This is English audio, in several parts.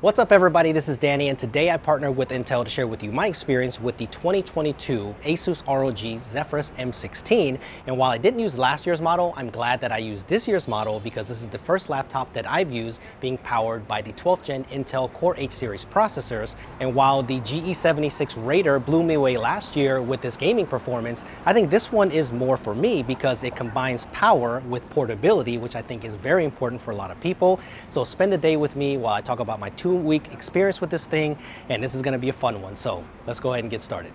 What's up everybody, this is Danny and today I partnered with Intel to share with you my experience with the 2022 Asus ROG Zephyrus M16. And while I didn't use last year's model, I'm glad that I used this year's model because this is the first laptop that I've used being powered by the 12th gen Intel Core H series processors. And while the GE76 Raider blew me away last year with this gaming performance, I think this one is more for me because it combines power with portability, which I think is very important for a lot of people. So spend the day with me while I talk about my 2-week experience with this thing, and this is going to be a fun one. So let's go ahead and get started.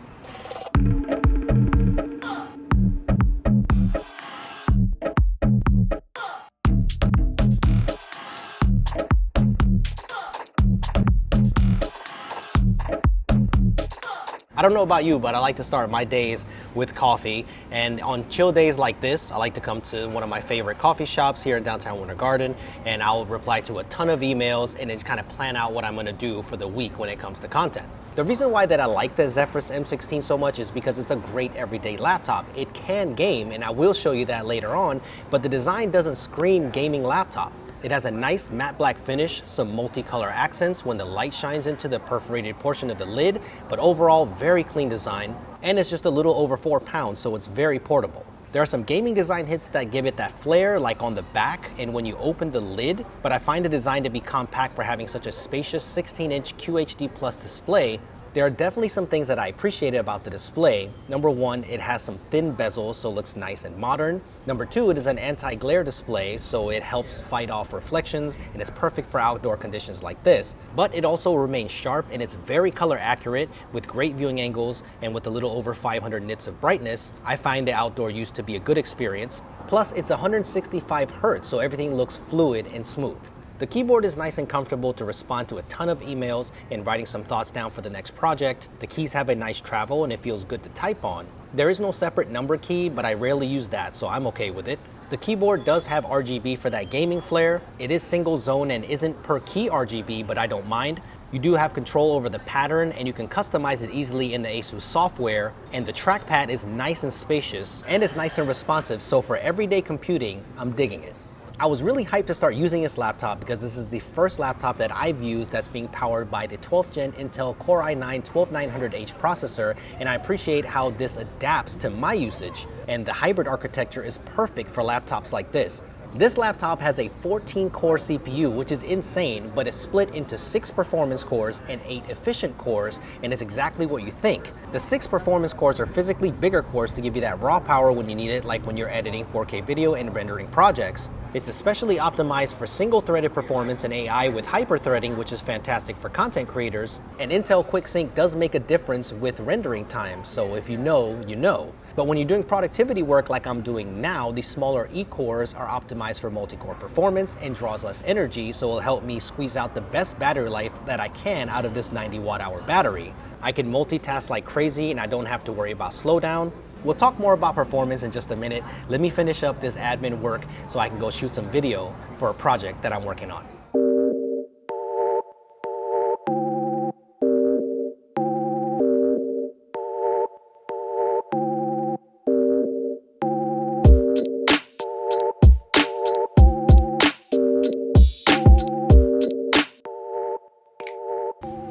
I don't know about you, but I like to start my days with coffee. And on chill days like this, I like to come to one of my favorite coffee shops here in downtown Winter Garden, and I'll reply to a ton of emails and just kind of plan out what I'm gonna do for the week when it comes to content. The reason why that I like the Zephyrus M16 so much is because it's a great everyday laptop. It can game, and I will show you that later on, but the design doesn't scream gaming laptop. It has a nice matte black finish, some multicolor accents when the light shines into the perforated portion of the lid, but overall very clean design, and it's just a little over 4 pounds, so it's very portable. There are some gaming design hits that give it that flair, like on the back and when you open the lid, but I find the design to be compact for having such a spacious 16-inch QHD Plus display. There are definitely some things that I appreciated about the display. Number one, it has some thin bezels, so it looks nice and modern. Number two, it is an anti-glare display, so it helps fight off reflections and is perfect for outdoor conditions like this. But it also remains sharp and it's very color accurate with great viewing angles, and with a little over 500 nits of brightness, I find the outdoor use to be a good experience. Plus, it's 165 Hz, so everything looks fluid and smooth. The keyboard is nice and comfortable to respond to a ton of emails and writing some thoughts down for the next project. The keys have a nice travel and it feels good to type on. There is no separate number key, but I rarely use that, so I'm okay with it. The keyboard does have RGB for that gaming flair. It is single zone and isn't per key RGB, but I don't mind. You do have control over the pattern and you can customize it easily in the Asus software, and the trackpad is nice and spacious and it's nice and responsive, so for everyday computing, I'm digging it. I was really hyped to start using this laptop because this is the first laptop that I've used that's being powered by the 12th gen Intel Core i9-12900H processor, and I appreciate how this adapts to my usage, and the hybrid architecture is perfect for laptops like this. This laptop has a 14-core CPU, which is insane, but it's split into 6 performance cores and 8 efficient cores, and it's exactly what you think. The 6 performance cores are physically bigger cores to give you that raw power when you need it, like when you're editing 4K video and rendering projects. It's especially optimized for single-threaded performance and AI with hyper-threading, which is fantastic for content creators. And Intel QuickSync does make a difference with rendering time, so if you know, you know. But when you're doing productivity work like I'm doing now, the smaller E-cores are optimized for multi-core performance and draws less energy, so it'll help me squeeze out the best battery life that I can out of this 90 watt-hour battery. I can multitask like crazy and I don't have to worry about slowdown. We'll talk more about performance in just a minute. Let me finish up this admin work so I can go shoot some video for a project that I'm working on.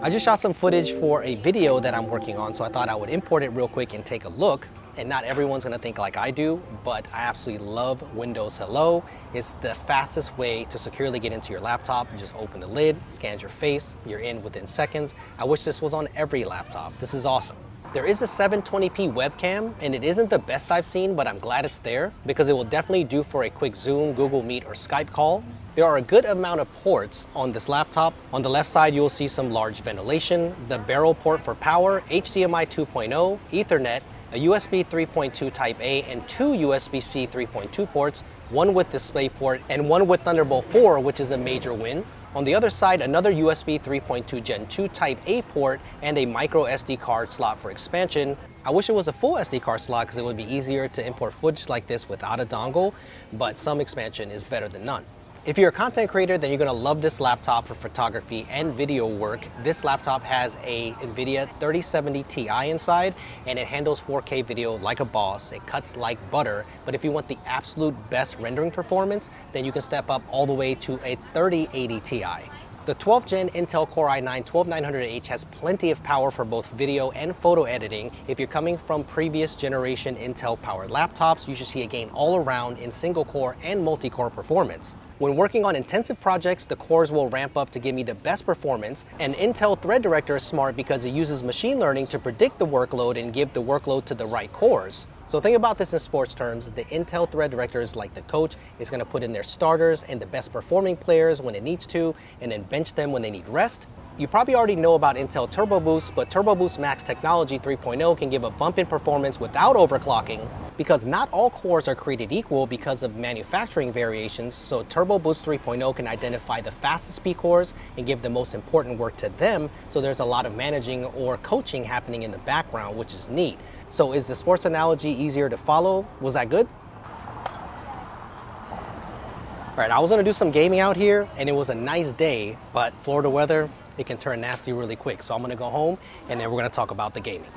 I just shot some footage for a video that I'm working on, so I thought I would import it real quick and take a look. And not everyone's gonna think like I do, but I absolutely love Windows Hello. It's the fastest way to securely get into your laptop. You just open the lid, scans your face, you're in within seconds. I wish this was on every laptop. This is awesome. There is a 720p webcam, and it isn't the best I've seen, but I'm glad it's there because it will definitely do for a quick Zoom, Google Meet, or Skype call. There are a good amount of ports on this laptop. On the left side, you'll see some large ventilation, the barrel port for power, HDMI 2.0, Ethernet, a USB 3.2 Type A, and 2 USB-C 3.2 ports, one with DisplayPort and one with Thunderbolt 4, which is a major win. On the other side, another USB 3.2 Gen 2 Type A port and a micro SD card slot for expansion. I wish it was a full SD card slot because it would be easier to import footage like this without a dongle, but some expansion is better than none. If you're a content creator, then you're gonna love this laptop for photography and video work. This laptop has a NVIDIA 3070 Ti inside, and it handles 4K video like a boss. It cuts like butter, but if you want the absolute best rendering performance, then you can step up all the way to a 3080 Ti. The 12th Gen Intel Core i9-12900H has plenty of power for both video and photo editing. If you're coming from previous generation Intel powered laptops, you should see a gain all around in single core and multi-core performance. When working on intensive projects, the cores will ramp up to give me the best performance, and Intel Thread Director is smart because it uses machine learning to predict the workload and give the workload to the right cores. So think about this in sports terms. The Intel Thread Director is like the coach. It's going to put in their starters and the best performing players when it needs to, and then bench them when they need rest. You probably already know about Intel Turbo Boost, but Turbo Boost Max Technology 3.0 can give a bump in performance without overclocking, because not all cores are created equal because of manufacturing variations. So Turbo Boost 3.0 can identify the fastest speed cores and give the most important work to them. So there's a lot of managing or coaching happening in the background, which is neat. So is the sports analogy easier to follow? Was that good? All right, I was gonna do some gaming out here and it was a nice day, but Florida weather, it can turn nasty really quick. So I'm gonna go home and then we're gonna talk about the gaming.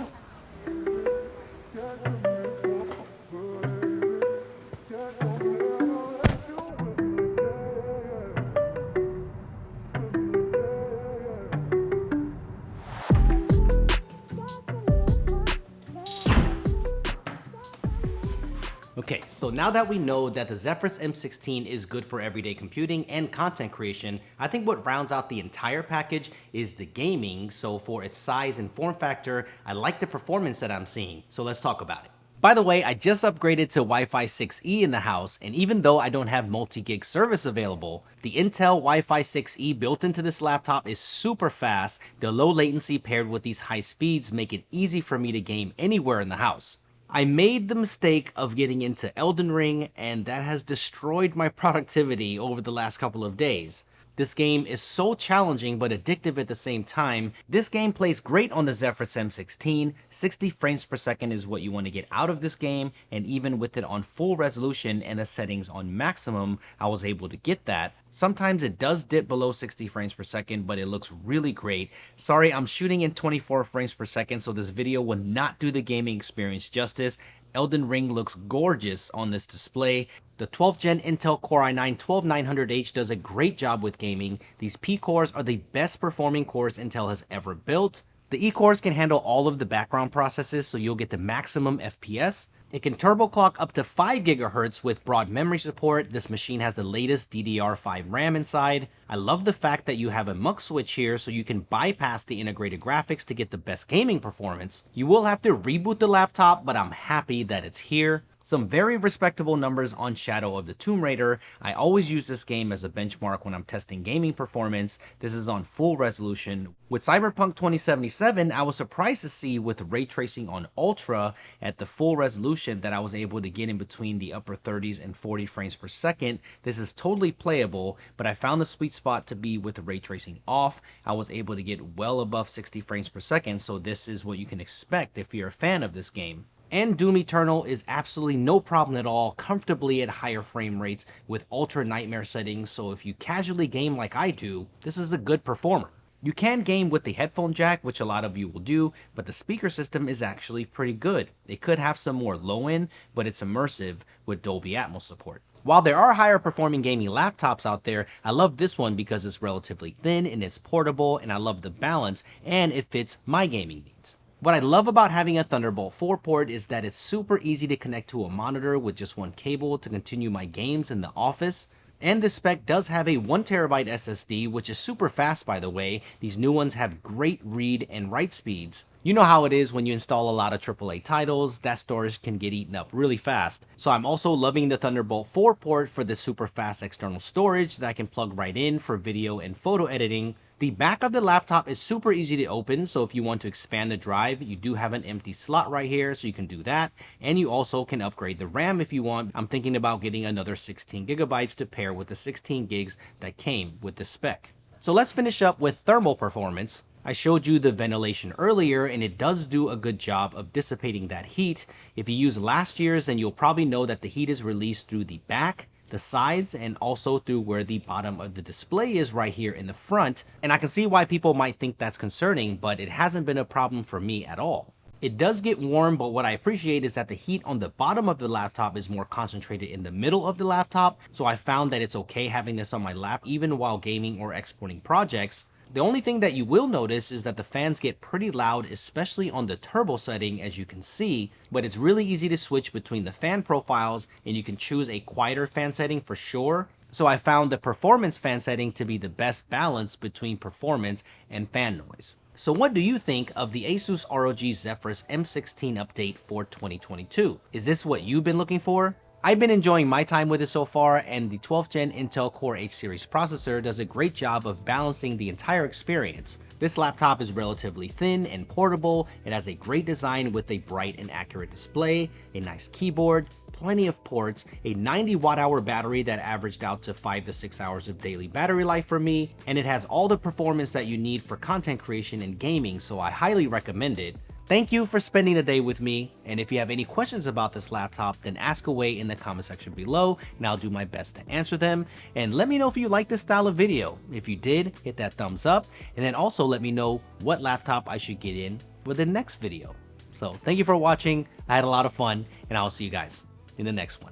Okay, so now that we know that the Zephyrus M16 is good for everyday computing and content creation, I think what rounds out the entire package is the gaming. So for its size and form factor, I like the performance that I'm seeing. So let's talk about it. By the way, I just upgraded to Wi-Fi 6E in the house, and even though I don't have multi-gig service available, the Intel Wi-Fi 6E built into this laptop is super fast. The low latency paired with these high speeds make it easy for me to game anywhere in the house. I made the mistake of getting into Elden Ring, and that has destroyed my productivity over the last couple of days. This game is so challenging but addictive at the same time. This game plays great on the Zephyrus M16. 60 frames per second is what you want to get out of this game, and even with it on full resolution and the settings on maximum, I was able to get that. Sometimes it does dip below 60 frames per second, but it looks really great. Sorry, I'm shooting in 24 frames per second, so this video will not do the gaming experience justice. Elden Ring looks gorgeous on this display. The 12th Gen Intel Core i9-12900H does a great job with gaming. These P cores are the best performing cores Intel has ever built. The E cores can handle all of the background processes, so you'll get the maximum FPS. It can turbo clock up to 5 GHz with broad memory support. This machine has the latest DDR5 RAM inside. I love the fact that you have a mux switch here so you can bypass the integrated graphics to get the best gaming performance. You will have to reboot the laptop, but I'm happy that it's here. Some very respectable numbers on Shadow of the Tomb Raider. I always use this game as a benchmark when I'm testing gaming performance. This is on full resolution. With Cyberpunk 2077, I was surprised to see with ray tracing on Ultra at the full resolution that I was able to get in between the upper 30s and 40 frames per second. This is totally playable, but I found the sweet spot to be with the ray tracing off. I was able to get well above 60 frames per second, so this is what you can expect if you're a fan of this game. And Doom Eternal is absolutely no problem at all, comfortably at higher frame rates with ultra nightmare settings, so if you casually game like I do, this is a good performer. You can game with the headphone jack, which a lot of you will do, but the speaker system is actually pretty good. It could have some more low end, but it's immersive with Dolby Atmos support. While there are higher performing gaming laptops out there, I love this one because it's relatively thin and it's portable, and I love the balance and it fits my gaming needs. What I love about having a Thunderbolt 4 port is that it's super easy to connect to a monitor with just one cable to continue my games in the office. And this spec does have a 1TB SSD, which is super fast by the way. These new ones have great read and write speeds. You know how it is when you install a lot of AAA titles, that storage can get eaten up really fast. So I'm also loving the Thunderbolt 4 port for the super fast external storage that I can plug right in for video and photo editing. The back of the laptop is super easy to open, so if you want to expand the drive, you do have an empty slot right here, so you can do that. And you also can upgrade the RAM if you want. I'm thinking about getting another 16 GB to pair with the 16 gigs that came with the spec. So let's finish up with thermal performance. I showed you the ventilation earlier, and it does do a good job of dissipating that heat. If you use last year's, then you'll probably know that the heat is released through the back, the sides, and also through where the bottom of the display is right here in the front. And I can see why people might think that's concerning, but it hasn't been a problem for me at all. It does get warm, but what I appreciate is that the heat on the bottom of the laptop is more concentrated in the middle of the laptop, so I found that it's okay having this on my lap even while gaming or exporting projects. The only thing that you will notice is that the fans get pretty loud, especially on the turbo setting, as you can see, but it's really easy to switch between the fan profiles and you can choose a quieter fan setting for sure. So I found the performance fan setting to be the best balance between performance and fan noise. So what do you think of the Asus ROG Zephyrus M16 update for 2022? Is this what you've been looking for? I've been enjoying my time with it so far, and the 12th gen Intel Core H series processor does a great job of balancing the entire experience. This laptop is relatively thin and portable. It has a great design with a bright and accurate display, a nice keyboard, plenty of ports, a 90 watt-hour battery that averaged out to 5 to 6 hours of daily battery life for me, and it has all the performance that you need for content creation and gaming, so I highly recommend it. Thank you for spending the day with me, and if you have any questions about this laptop, then ask away in the comment section below, and I'll do my best to answer them. And let me know if you like this style of video. If you did, hit that thumbs up, and then also let me know what laptop I should get in for the next video. So thank you for watching. I had a lot of fun, and I'll see you guys in the next one.